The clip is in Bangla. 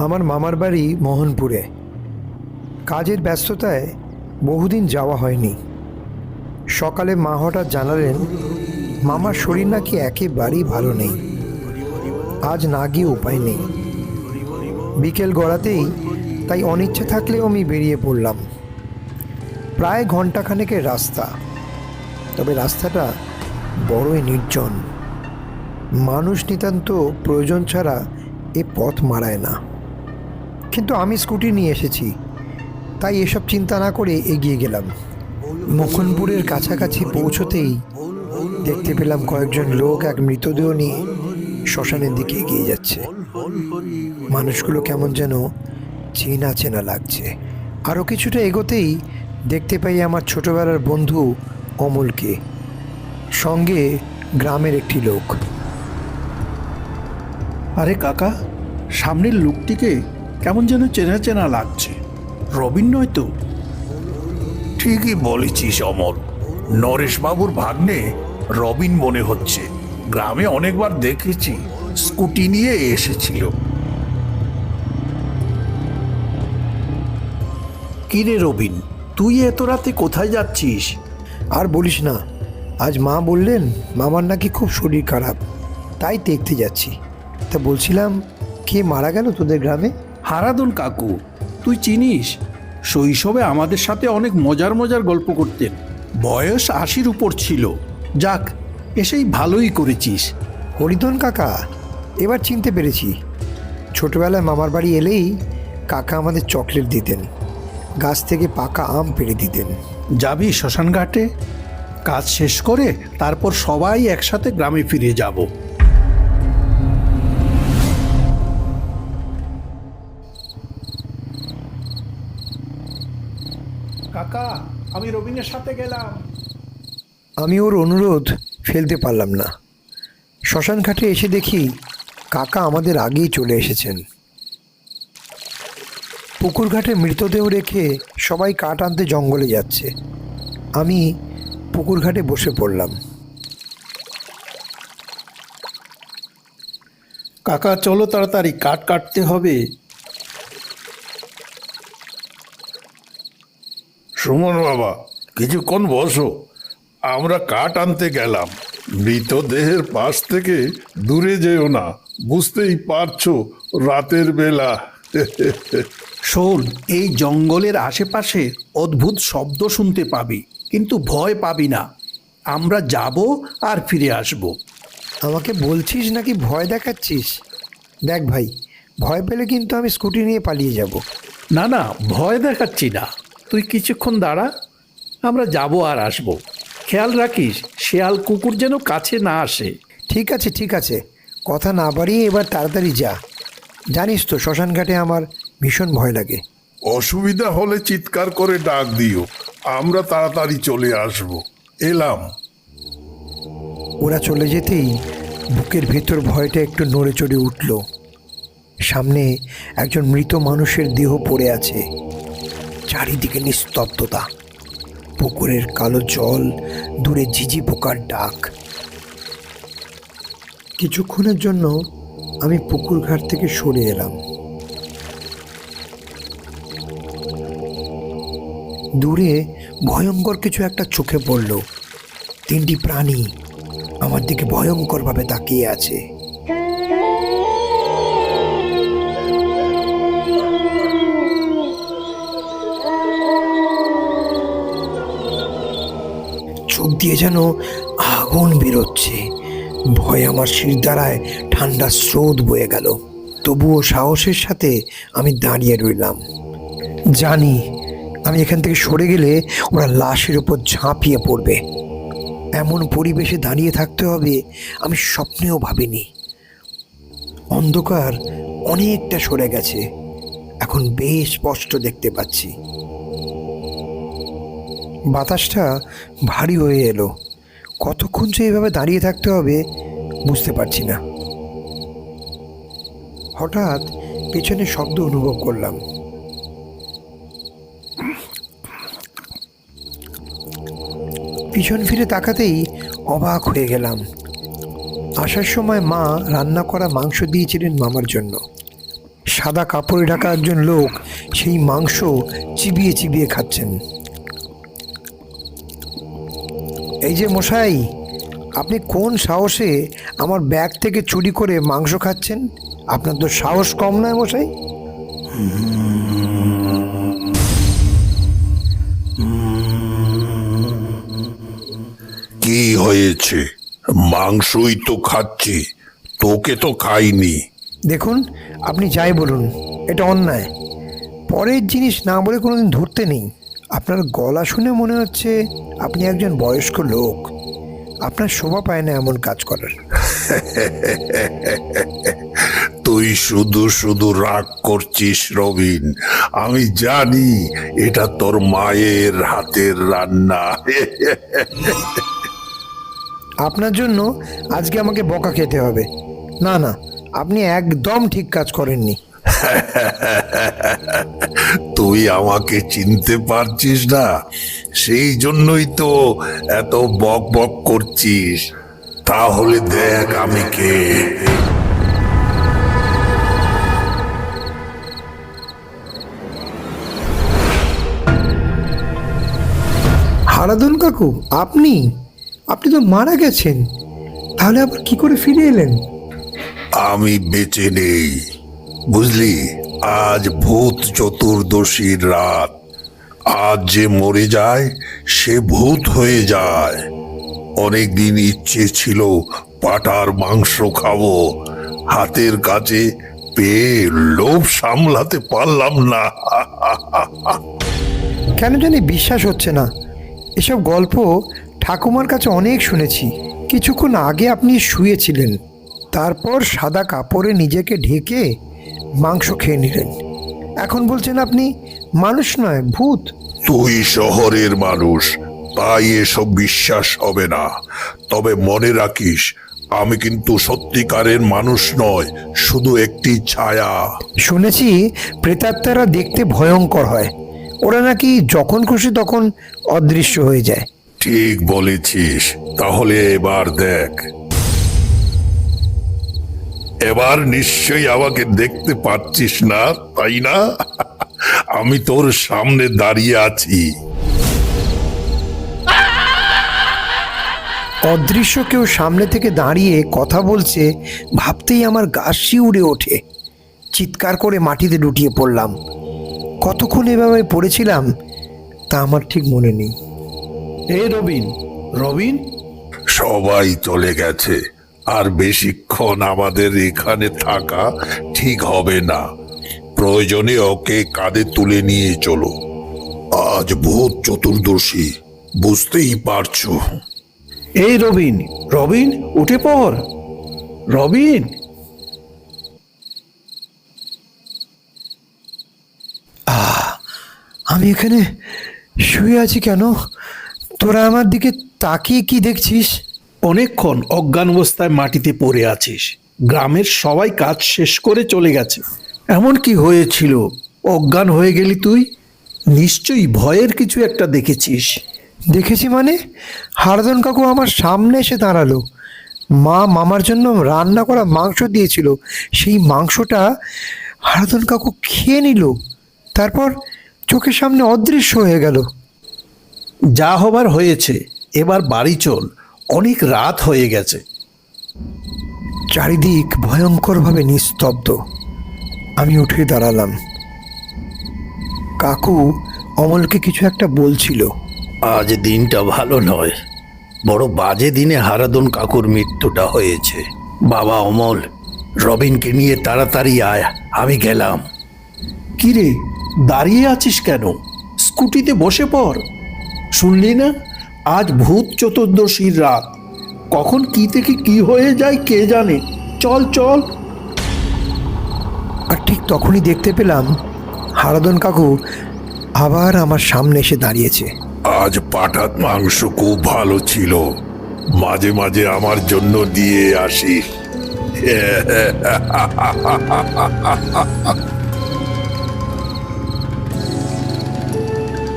আমার মামার বাড়ি মোহনপুরে। কাজের ব্যস্ততায় বহুদিন যাওয়া হয়নি। সকালে মা হঠাৎ জানালেন মামার শরীর নাকি একেবারেই ভালো নেই। আজ না গিয়ে উপায় নেই। বিকেল গড়াতেই তাই অনিচ্ছা থাকলেও আমি বেরিয়ে পড়লাম। প্রায় ঘন্টাখানেকের রাস্তা, তবে রাস্তাটা বড়ই নির্জন। মানুষ নিতান্ত প্রয়োজন ছাড়া এ পথ মারায় না। কিন্তু আমি স্কুটি নিয়ে এসেছি, তাই এসব চিন্তা না করে এগিয়ে গেলাম। মোহনপুরের কাছাকাছি পৌঁছতেই দেখতে পেলাম কয়েকজন লোক এক মৃতদেহ নিয়ে শ্মশানের দিকে এগিয়ে যাচ্ছে। মানুষগুলো কেমন যেন চেনা চেনা লাগছে। আরও কিছুটা এগোতেই দেখতে পাই আমার ছোটবেলার বন্ধু অমলকে, সঙ্গে গ্রামের একটি লোক। আরে কাকা, সামনের লোকটিকে কেমন যেন চেনা চেনা লাগছে। রবিন নয় তো? ঠিকই বলেছিস অমল, নরেশবাবুর ভাগ্নে রবিন মনে হচ্ছে। গ্রামে অনেকবার দেখেছি, স্কুটি নিয়ে এসেছিল। কিরে রবিন, তুই এত রাতে কোথায় যাচ্ছিস? আর বলিস না, আজ মা বললেন মামার নাকি খুব শরীর খারাপ, তাই দেখতে যাচ্ছি। তা বলছিলাম, কে মারা গেল তোদের গ্রামে? হারাদন কাকু, তুই চিনিস? শৈশবে আমাদের সাথে অনেক মজার মজার গল্প করতেন। বয়স 80-র উপর ছিল। যাক, এসেই ভালোই করেছিস। হরিধন কাকা, এবার চিনতে পেরেছি। ছোটবেলায় মামার বাড়ি এলেই কাকা আমাদের চকলেট দিতেন, গাছ থেকে পাকা আম পেড়ে দিতেন। যাবি শ্মশান ঘাটে? কাজ শেষ করে তারপর সবাই একসাথে গ্রামে ফিরে যাব। কাকা, আমি রবিনের সাথে গেলাম। আমি ওর অনুরোধ ফেলতে পারলাম না। শ্মশান ঘাটে এসে দেখি কাকা আমাদের আগেই চলে এসেছেন। পুকুর ঘাটে মৃতদেহ রেখে সবাই কাঠ আনতে জঙ্গলে যাচ্ছে। আমি পুকুর ঘাটে বসে পড়লাম। কাকা চলো তাড়াতাড়ি, কাঠ কাটতে হবে। সুমন বাবা, কিছুক্ষণ বসো, আমরা কাঠ আনতে গেলাম। মৃতদেহের পাশ থেকে দূরে যেও না, বুঝতেই পারছো রাতের বেলা। শোন, এই জঙ্গলের আশেপাশে অদ্ভুত শব্দ শুনতে পাবি, কিন্তু ভয় পাবি না। আমরা যাব আর ফিরে আসব। আমাকে বলছিস নাকি ভয় দেখাচ্ছিস? দেখ ভাই, ভয় পেলে কিন্তু আমি স্কুটি নিয়ে পালিয়ে যাব। না না, ভয় দেখাচ্ছি না। তুই কিছুক্ষণ দাঁড়া, আমরা যাব আর আসব। খেয়াল রাখিস শেয়াল কুকুর যেন কাছে না আসে। ঠিক আছে ঠিক আছে, কথা না বাড়িয়ে এবার তাড়াতাড়ি যা। জানিস তো শ্মশান ঘাটে আমার ভীষণ ভয় লাগে। অসুবিধা হলে চিৎকার করে ডাক দিও, আমরা তাড়াতাড়ি চলে আসব। এলাম। ওরা চলে যেতেই বুকের ভেতর ভয়টা একটু নড়ে চড়ে উঠল। সামনে একজন মৃত মানুষের দেহ পড়ে আছে। চারিদিকে নিস্তব্ধতা, পুকুরের কালো জল, দূরে ঝিঝি পোকার ডাক। কিছুক্ষণের জন্য আমি পুকুর ঘাট থেকে সরে এলাম। দূরে ভয়ঙ্কর কিছু একটা চোখে পড়ল। তিনটি প্রাণী আমার দিকে ভয়ঙ্করভাবে তাকিয়ে আছে। চোখ দিয়ে যেন আগুন বেরোচ্ছে। ভয় আমার শিরদাঁড়ায় ঠান্ডা স্রোত বয়ে গেল। তবুও সাহসের সাথে আমি দাঁড়িয়ে রইলাম। জানি আমি এখান থেকে সরে গেলে ওরা লাশের উপর ঝাঁপিয়ে পড়বে। এমন পরিবেশে দাঁড়িয়ে থাকতে হবে আমি স্বপ্নেও ভাবিনি। অন্ধকার অনেকটা সরে গেছে, এখন বেশ স্পষ্ট দেখতে পাচ্ছি। বাতাসটা ভারী হয়ে এলো। কতক্ষণ যে এইভাবে দাঁড়িয়ে থাকতে হবে বুঝতে পারছি না। হঠাৎ পেছনে শব্দ অনুভব করলাম। পিছন ফিরে তাকাতেই অবাক হয়ে গেলাম। আসার সময় মা রান্না করা মাংস দিয়েছিলেন মামার জন্য। সাদা কাপড়ে ঢাকা একজন লোক সেই মাংস চিবিয়ে চিবিয়ে খাচ্ছেন। এই যে মশাই, আপনি কোন সাহসে আমার ব্যাগ থেকে চুরি করে মাংস খাচ্ছেন? আপনার তো সাহস কম নয় মশাই। কি হয়েছে? মাংসই তো খাচ্ছি, তোকে তো খাইনি। দেখুন, আপনি যাই বলুন, এটা অন্যায়। পরের জিনিস না বলে কোনোদিন ধরতে নেই। আপনার গলা শুনে মনে হচ্ছে আপনি একজন বয়স্ক লোক। আপনার শোভা পায় না এমন কাজ করার। তুই শুধু শুধু রাগ করছিস রবিন। আমি জানি এটা তোর মায়ের হাতের রান্না। আপনার জন্য আজকে আমাকে বকা খেতে হবে। না না, আপনি একদম ঠিক কাজ করেননি। তুই আমাকে চিনতে পারছিস না, সেই জন্যই তো এত বক বক করছিস। তাহলে দেখ আমি কে। হারাধন কাকু, আপনি আপনি তো মারা গেছেন, তাহলে আবার কি করে ফিরে এলেন? আমি বেঁচে নেই, বুঝলি? আজ ভূত চতুর্দশীর রাত। আজ যে মরে যায় সে ভূত হয়ে যায়। অনেকদিন ইচ্ছে ছিল পাটার মাংস খাবো, হাতের কাছে পেয়ে লোভ সামলাতে পারলাম না। কেন জানি বিশ্বাস হচ্ছে না। এসব গল্প ঠাকুমার কাছে অনেক শুনেছি। কিছুক্ষণ আগে আপনি শুয়েছিলেন, তারপর সাদা কাপড়ে নিজেকে ঢেকে মাংস খেয়ে নিলেন। এখন বলছেন আপনি মানুষ নয়, ভূত। তুই শহরের মানুষ, তাই এসব বিশ্বাস হবে না। তবে মনে রাখিস, আমি কিন্তু সত্যিকারের মানুষ নয়, শুধু একটি ছায়া। শুনেছি প্রেতাত্মারা দেখতে ভয়ঙ্কর হয়। ওরা নাকি যখন খুশি তখন অদৃশ্য হয়ে যায়। ঠিক বলেছিস। তাহলে এবার দেখ। এবার নিশ্চয়ই আমাকে দেখতে পাচ্ছিস না, তাই না? আমি তোর সামনে দাঁড়িয়ে আছি। অদৃশ্য কেউ সামনে থেকে দাঁড়িয়ে কথা বলছে ভাবতেই আমার গা শিউরে ওঠে। চিৎকার করে মাটিতে লুটিয়ে পড়লাম। কতক্ষণ এভাবে পড়েছিলাম তা আমার ঠিক মনে নেই। এ রবিন, রবিন, সবাই চলে গেছে, আর বেশিক্ষণ আমাদের এখানে থাকা ঠিক হবে না। প্রয়োজনে ওকে কাঁধে তুলে নিয়ে চলো। আজ ভূত চতুর্দশী, বুঝতেই পারছো। এই রবিন, রবিন, উঠে পড়। রবিন, আমি এখানে শুয়ে আছি কেন? তোরা আমার দিকে তাকিয়ে কি দেখছিস? অনেকক্ষণ অজ্ঞান অবস্থায় মাটিতে পড়ে আছিস। গ্রামের সবাই কাজ শেষ করে চলে গেছে। এমন কি হয়েছিল অজ্ঞান হয়ে গেলি তুই? নিশ্চয়ই ভয়ের কিছু একটা দেখেছিস। দেখেছি মানে? হারাধন কাকু আমার সামনে এসে দাঁড়ালো। মা মামার জন্য রান্না করা মাংস দিয়েছিল, সেই মাংসটা হারাধন কাকু খেয়ে নিল। তারপর চোখের সামনে অদৃশ্য হয়ে গেল। যা হবার হয়েছে, এবার বাড়ি চল, অনেক রাত হয়ে গেছে। চারিদিক ভয়ঙ্করভাবে নিস্তব্ধ। আমি উঠে দাঁড়ালাম। কাকু অমলকে কিছু একটা বলছিল। আজ দিনটা ভালো নয়, বড় বাজে দিনে হারাধন কাকুর মৃত্যুটা হয়েছে। বাবা অমল, রবিনকে নিয়ে তাড়াতাড়ি আয়, আমি গেলাম। কিরে, দাঁড়িয়ে আছিস কেন? স্কুটিতে বসে পড়। শুনলি না, আজ ভূত চতুর্দশীর রাত। কখন কি থেকে কি হয়ে যায় কে জানে। চল চল। আর ঠিক তখনই দেখতে পেলাম হারাধন কাকু আবার আমার সামনে এসে দাঁড়িয়েছে। আজ পাঠাত মাংস খুব ভালো ছিল, মাঝে মাঝে আমার জন্য দিয়ে আসিস।